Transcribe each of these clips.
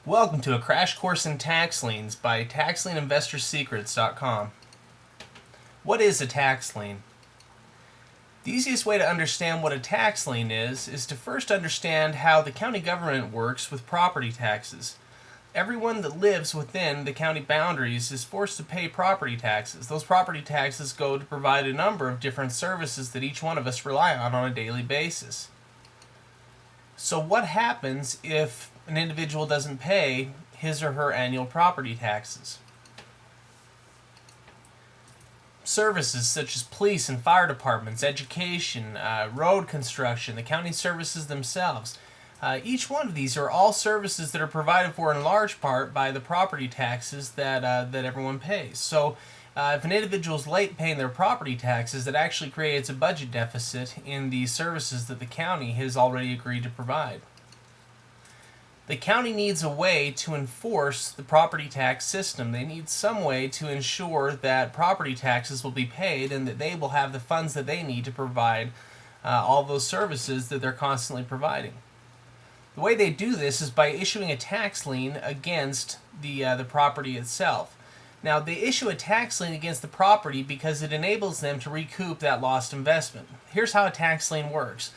Welcome to a crash course in tax liens by TaxLienInvestorsSecrets.com. What is a tax lien? The easiest way to understand what a tax lien is to first understand how the county government works with property taxes. Everyone that lives within the county boundaries is forced to pay property taxes. Those property taxes go to provide a number of different services that each one of us rely on a daily basis. So what happens if an individual doesn't pay his or her annual property taxes? Services such as police and fire departments, education, road construction, the county services themselves. Each one of these are all services that are provided for in large part by the property taxes that everyone pays. So if an individual is late paying their property taxes, it actually creates a budget deficit in the services that the county has already agreed to provide. The county needs a way to enforce the property tax system. They need some way to ensure that property taxes will be paid and that they will have the funds that they need to provide all those services that they're constantly providing. The way they do this is by issuing a tax lien against the property itself. Now, they issue a tax lien against the property because it enables them to recoup that lost investment. Here's how a tax lien works.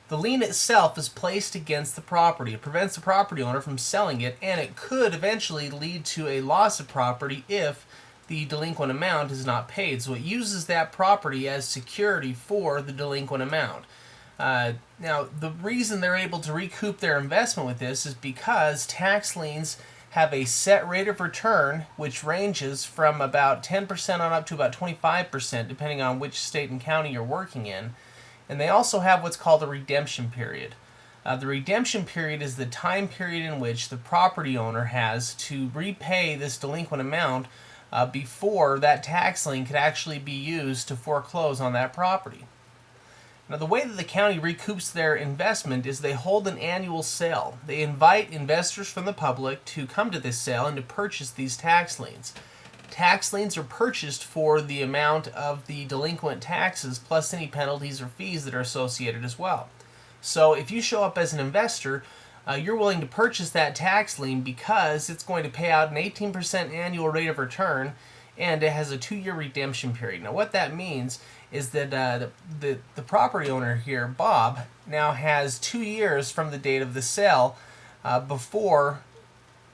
The lien itself is placed against the property. It prevents the property owner from selling it, and it could eventually lead to a loss of property if the delinquent amount is not paid. So it uses that property as security for the delinquent amount. Now, the reason they're able to recoup their investment with this is because tax liens have a set rate of return, which ranges from about 10% on up to about 25%, depending on which state and county you're working in. And they also have what's called a redemption period. The redemption period is the time period in which the property owner has to repay this delinquent amount before that tax lien could actually be used to foreclose on that property. Now, the way that the county recoups their investment is they hold an annual sale. They invite investors from the public to come to this sale and to purchase these tax liens. Tax liens are purchased for the amount of the delinquent taxes plus any penalties or fees that are associated as well. So if you show up as an investor, you're willing to purchase that tax lien because it's going to pay out an 18% annual rate of return, and it has a 2-year redemption period. Now, what that means is that the property owner here, Bob, now has 2 years from the date of the sale before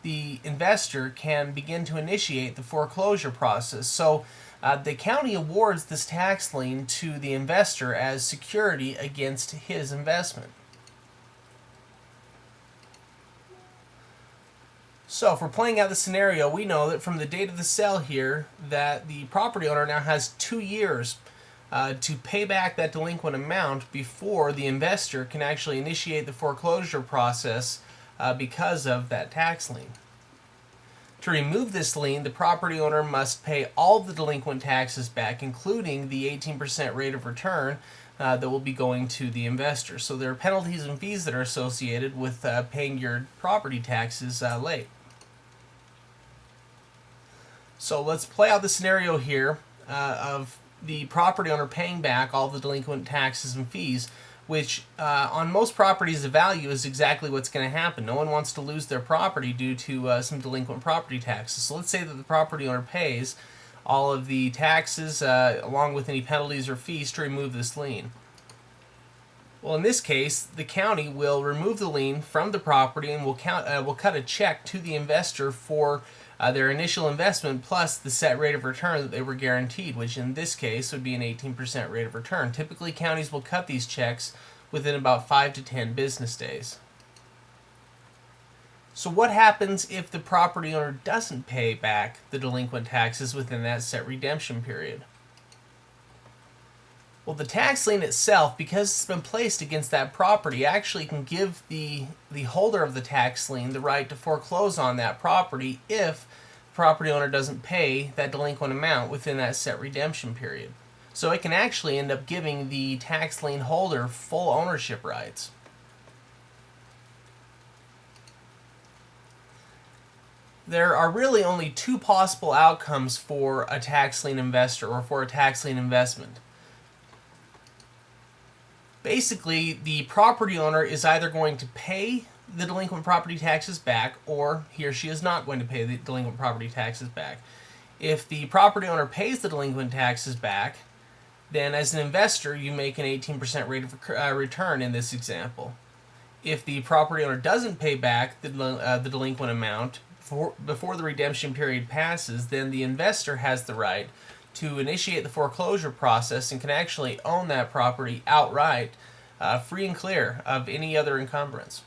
the investor can begin to initiate the foreclosure process. So the county awards this tax lien to the investor as security against his investment. So if we're playing out the scenario, we know that from the date of the sale here that the property owner now has 2 years to pay back that delinquent amount before the investor can actually initiate the foreclosure process because of that tax lien. To remove this lien, the property owner must pay all the delinquent taxes back, including the 18% rate of return that will be going to the investor. So there are penalties and fees that are associated with paying your property taxes late. So let's play out the scenario here of the property owner paying back all the delinquent taxes and fees, which on most properties the value is exactly what's going to happen. No one wants to lose their property due to some delinquent property taxes. So let's say that the property owner pays all of the taxes along with any penalties or fees to remove this lien. Well, in this case, the county will remove the lien from the property and will cut a check to the investor for their initial investment plus the set rate of return that they were guaranteed, which in this case would be an 18% rate of return. Typically, counties will cut these checks within about 5 to 10 business days. So what happens if the property owner doesn't pay back the delinquent taxes within that set redemption period? Well, the tax lien itself, because it's been placed against that property, actually can give the holder of the tax lien the right to foreclose on that property if the property owner doesn't pay that delinquent amount within that set redemption period. So it can actually end up giving the tax lien holder full ownership rights. There are really only two possible outcomes for a tax lien investor or for a tax lien investment. Basically, the property owner is either going to pay the delinquent property taxes back, or he or she is not going to pay the delinquent property taxes back. If the property owner pays the delinquent taxes back, then as an investor, you make an 18% rate of return in this example. If the property owner doesn't pay back the delinquent amount before the redemption period passes, then the investor has the right to initiate the foreclosure process and can actually own that property outright, free and clear of any other encumbrance.